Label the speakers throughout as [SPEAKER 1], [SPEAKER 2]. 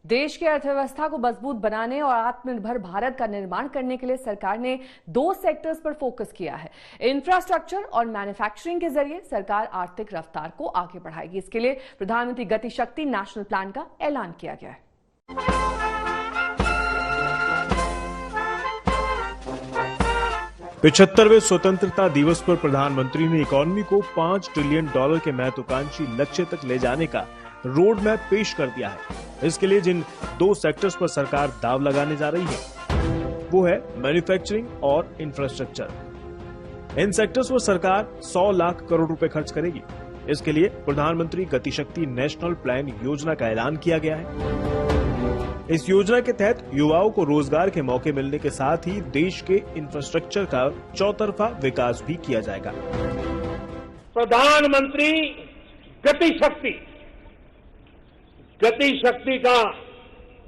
[SPEAKER 1] देश की अर्थव्यवस्था को मजबूत बनाने और आत्मनिर्भर भारत का निर्माण करने के लिए सरकार ने 2 सेक्टर्स पर फोकस किया है। इंफ्रास्ट्रक्चर और मैन्युफैक्चरिंग के जरिए सरकार आर्थिक रफ्तार को आगे बढ़ाएगी। इसके लिए प्रधानमंत्री गति शक्ति नेशनल प्लान का ऐलान किया गया है।
[SPEAKER 2] 75वें स्वतंत्रता दिवस पर प्रधानमंत्री ने इकोनॉमी को $5 ट्रिलियन के महत्वाकांक्षी लक्ष्य तक ले जाने का रोड मैप पेश कर दिया है। इसके लिए जिन 2 सेक्टर्स पर सरकार दाव लगाने जा रही है वो है मैन्युफैक्चरिंग और इंफ्रास्ट्रक्चर। इन सेक्टर्स पर सरकार 100 लाख करोड़ रुपए खर्च करेगी। इसके लिए प्रधानमंत्री गति शक्ति नेशनल प्लान योजना का ऐलान किया गया है। इस योजना के तहत युवाओं को रोजगार के मौके मिलने के साथ ही देश के इंफ्रास्ट्रक्चर का चौतरफा विकास भी किया जाएगा।
[SPEAKER 3] प्रधानमंत्री गति शक्ति का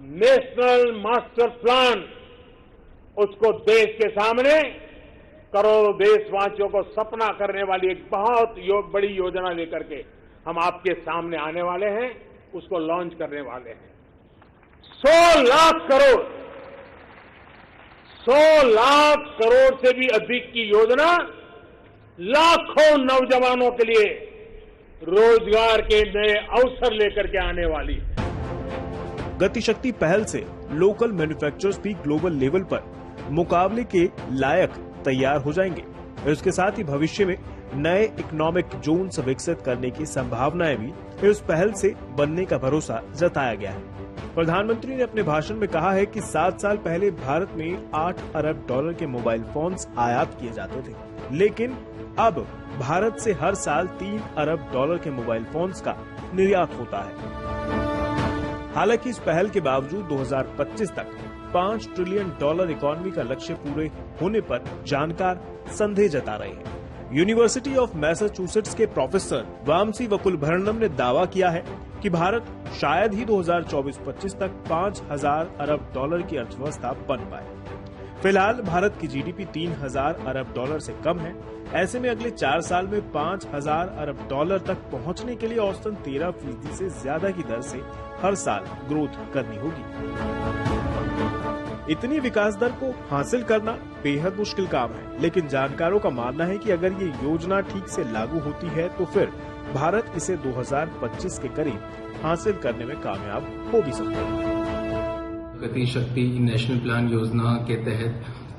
[SPEAKER 3] नेशनल मास्टर प्लान, उसको देश के सामने करोड़ों देशवासियों को सपना करने वाली एक बहुत बड़ी योजना लेकर के हम आपके सामने आने वाले हैं, उसको लॉन्च करने वाले हैं। 100 लाख करोड़ से भी अधिक की योजना लाखों नौजवानों के लिए रोजगार के नए अवसर लेकर के आने वाली है।
[SPEAKER 2] गति शक्ति पहल से लोकल मैन्युफैक्चरर्स भी ग्लोबल लेवल पर मुकाबले के लायक तैयार हो जाएंगे। इसके साथ ही भविष्य में नए इकोनॉमिक जोन्स विकसित करने की संभावनाएं भी इस पहल से बनने का भरोसा जताया गया है। प्रधानमंत्री ने अपने भाषण में कहा है कि 7 साल पहले भारत में $8 अरब के मोबाइल फोन्स आयात किए जाते थे, लेकिन अब भारत से हर साल $3 अरब के मोबाइल फोन्स का निर्यात होता है। हालांकि इस पहल के बावजूद 2025 तक $5 ट्रिलियन इकोनॉमी का लक्ष्य पूरे होने पर जानकार संदेह जता रहे हैं। यूनिवर्सिटी ऑफ मैसाचुसेट्स के प्रोफेसर वामसी वकुलभरणम ने दावा किया है कि भारत शायद ही 2024-25 तक $5,000 अरब की अर्थव्यवस्था बन पाए। फिलहाल भारत की जीडीपी $3,000 अरब से कम है। ऐसे में अगले 4 साल में $5,000 अरब तक पहुंचने के लिए औसतन 13% से ज्यादा की दर से हर साल ग्रोथ करनी होगी। इतनी विकास दर को हासिल करना बेहद मुश्किल काम है, लेकिन जानकारों का मानना है कि अगर ये योजना ठीक से लागू होती है तो फिर भारत इसे 2025 के करीब हासिल करने में कामयाब हो भी सकता है।
[SPEAKER 4] गति शक्ति नेशनल प्लान योजना के तहत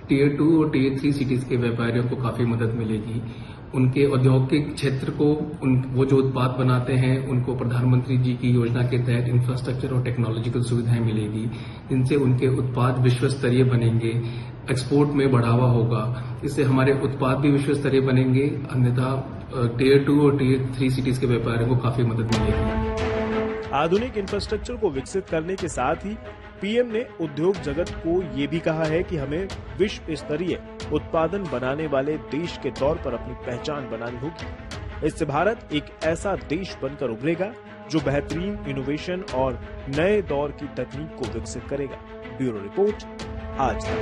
[SPEAKER 4] टियर 2 और टियर 3 सिटीज के व्यापारियों को काफी मदद मिलेगी। उनके औद्योगिक क्षेत्र को वो जो उत्पाद बनाते हैं उनको प्रधानमंत्री जी की योजना के तहत इंफ्रास्ट्रक्चर और टेक्नोलॉजिकल सुविधाएं मिलेगी, जिनसे उनके उत्पाद विश्व स्तरीय बनेंगे, एक्सपोर्ट में बढ़ावा होगा। इससे हमारे उत्पाद भी विश्व स्तरीय बनेंगे। अन्यथा टियर 2 और टियर 3 सिटीज के व्यापारियों को काफी मदद मिलेगी।
[SPEAKER 2] आधुनिक इंफ्रास्ट्रक्चर को विकसित करने के साथ ही पीएम ने उद्योग जगत को ये भी कहा है कि हमें विश्व स्तरीय उत्पादन बनाने वाले देश के तौर पर अपनी पहचान बनानी होगी। इससे भारत एक ऐसा देश बनकर उभरेगा जो बेहतरीन इनोवेशन और नए दौर की तकनीक को विकसित करेगा। ब्यूरो रिपोर्ट, आज तक।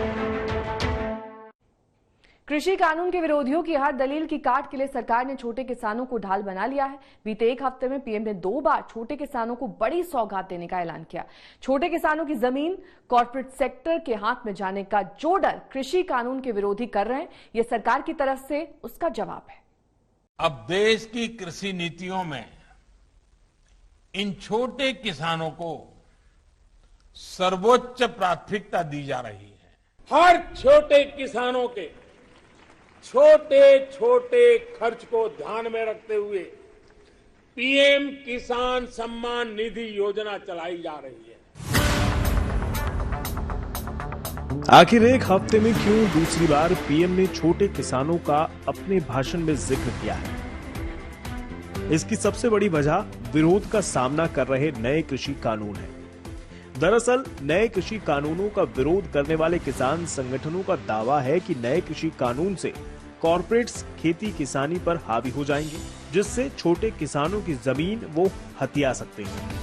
[SPEAKER 1] कृषि कानून के विरोधियों की हर दलील की काट के लिए सरकार ने छोटे किसानों को ढाल बना लिया है। बीते 1 हफ्ते में पीएम ने 2 बार छोटे किसानों को बड़ी सौगात देने का ऐलान किया। छोटे किसानों की जमीन कॉर्पोरेट सेक्टर के हाथ में जाने का जो डर कृषि कानून के विरोधी कर रहे हैं, ये सरकार की तरफ से उसका जवाब है।
[SPEAKER 3] अब देश की कृषि नीतियों में इन छोटे किसानों को सर्वोच्च प्राथमिकता दी जा रही है। हर छोटे किसानों के छोटे छोटे खर्च को ध्यान में रखते हुए पीएम किसान सम्मान निधि योजना चलाई जा रही है।
[SPEAKER 2] आखिर 1 हफ्ते में क्यों दूसरी बार पीएम ने छोटे किसानों का अपने भाषण में जिक्र किया है? इसकी सबसे बड़ी वजह विरोध का सामना कर रहे नए कृषि कानून है। दरअसल नए कृषि कानूनों का विरोध करने वाले किसान संगठनों का दावा है कि नए कृषि कानून से कॉर्पोरेट्स खेती किसानी पर हावी हो जाएंगे, जिससे छोटे किसानों की जमीन वो हथिया सकते हैं।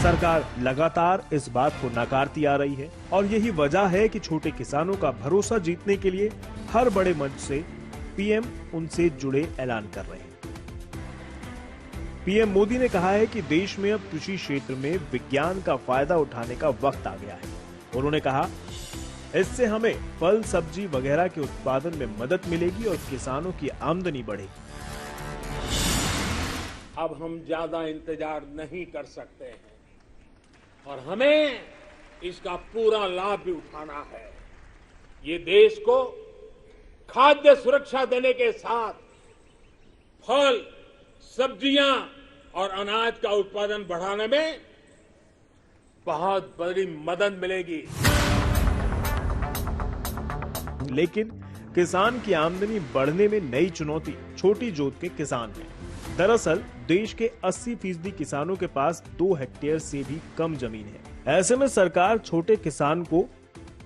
[SPEAKER 2] सरकार लगातार इस बात को नकारती आ रही है और यही वजह है कि छोटे किसानों का भरोसा जीतने के लिए हर बड़े मंच से पीएम उनसे जुड़े ऐलान कर रहे हैं। पीएम मोदी ने कहा है कि देश में अब कृषि क्षेत्र में विज्ञान का फायदा उठाने का वक्त आ गया है। उन्होंने कहा, इससे हमें फल, सब्जी वगैरह के उत्पादन में मदद मिलेगी और किसानों की आमदनी बढ़ेगी।
[SPEAKER 3] अब हम ज्यादा इंतजार नहीं कर सकते हैं और हमें इसका पूरा लाभ भी उठाना है। ये देश को खाद्य सुरक्षा देने के साथ फल, सब्जियां और अनाज का उत्पादन बढ़ाने में बहुत बड़ी मदद मिलेगी।
[SPEAKER 2] लेकिन किसान की आमदनी बढ़ने में नई चुनौती छोटी जोत के किसान हैं। दरअसल देश के 80% किसानों के पास 2 हेक्टेयर से भी कम जमीन है। ऐसे में सरकार छोटे किसान को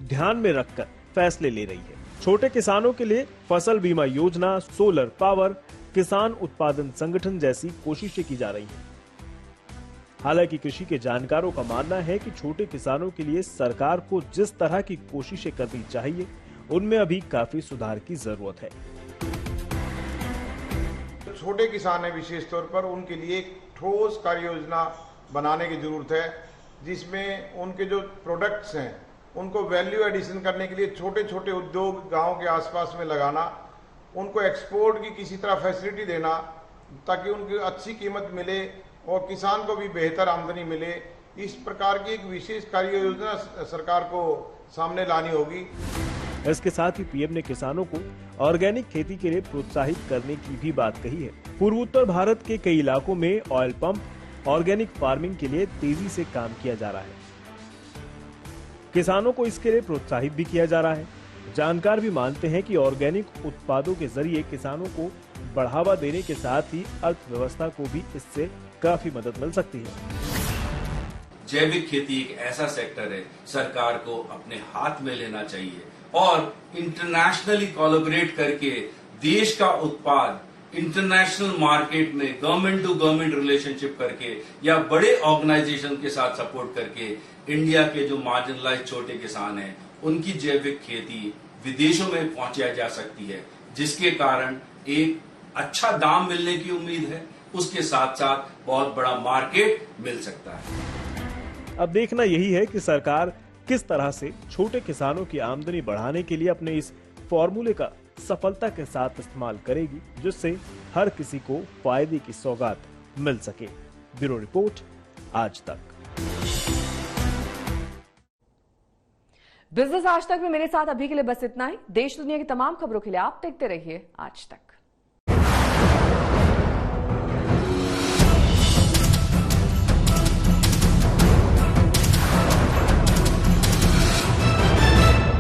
[SPEAKER 2] ध्यान में रखकर फैसले ले रही है। छोटे किसानों के लिए फसल बीमा योजना, सोलर पावर, किसान उत्पादन संगठन जैसी कोशिशें की जा रही हैं। हालांकि कृषि के जानकारों का मानना है कि छोटे किसानों के लिए सरकार को जिस तरह की कोशिशें करनी चाहिए, उनमें अभी काफी सुधार की जरूरत है।
[SPEAKER 5] छोटे किसान है, विशेष तौर पर उनके लिए एक ठोस कार्य योजना बनाने की जरूरत है, जिसमें उनके जो प्रोडक्ट्स हैं उनको वैल्यू एडिशन करने के लिए छोटे छोटे उद्योग गांव के आसपास में लगाना, उनको एक्सपोर्ट की किसी तरह फैसिलिटी देना ताकि उनकी अच्छी कीमत मिले और किसान को भी बेहतर आमदनी मिले। इस प्रकार की एक विशेष कार्य योजना सरकार को सामने लानी होगी।
[SPEAKER 2] इसके साथ ही पीएम ने किसानों को ऑर्गेनिक खेती के लिए प्रोत्साहित करने की भी बात कही है। पूर्वोत्तर भारत के कई इलाकों में ऑयल पंप ऑर्गेनिक फार्मिंग के लिए तेजी से काम किया जा रहा है। किसानों को इसके लिए प्रोत्साहित भी किया जा रहा है। जानकार भी मानते हैं कि ऑर्गेनिक उत्पादों के जरिए किसानों को बढ़ावा देने के साथ ही अर्थव्यवस्था को भी इससे काफी मदद मिल सकती है।
[SPEAKER 6] जैविक खेती एक ऐसा सेक्टर है, सरकार को अपने हाथ में लेना चाहिए और इंटरनेशनली कोलैबोरेट करके देश का उत्पाद इंटरनेशनल मार्केट में गवर्नमेंट टू गवर्नमेंट रिलेशनशिप करके या बड़े ऑर्गेनाइजेशन के साथ सपोर्ट करके इंडिया के जो मार्जिनलाइज छोटे किसान हैं उनकी जैविक खेती विदेशों में पहुंचाई जा सकती है, जिसके कारण एक अच्छा दाम मिलने की उम्मीद है, उसके साथ साथ बहुत बड़ा मार्केट मिल सकता है।
[SPEAKER 2] अब देखना यही है कि सरकार किस तरह से छोटे किसानों की आमदनी बढ़ाने के लिए अपने इस फॉर्मूले का सफलता के साथ इस्तेमाल करेगी, जिससे हर किसी को फायदे की सौगात मिल सके। ब्यूरो रिपोर्ट, आज तक।
[SPEAKER 1] बिजनेस आज तक में मेरे साथ अभी के लिए बस इतना ही। देश दुनिया की तमाम खबरों के लिए आप देखते रहिए आज तक।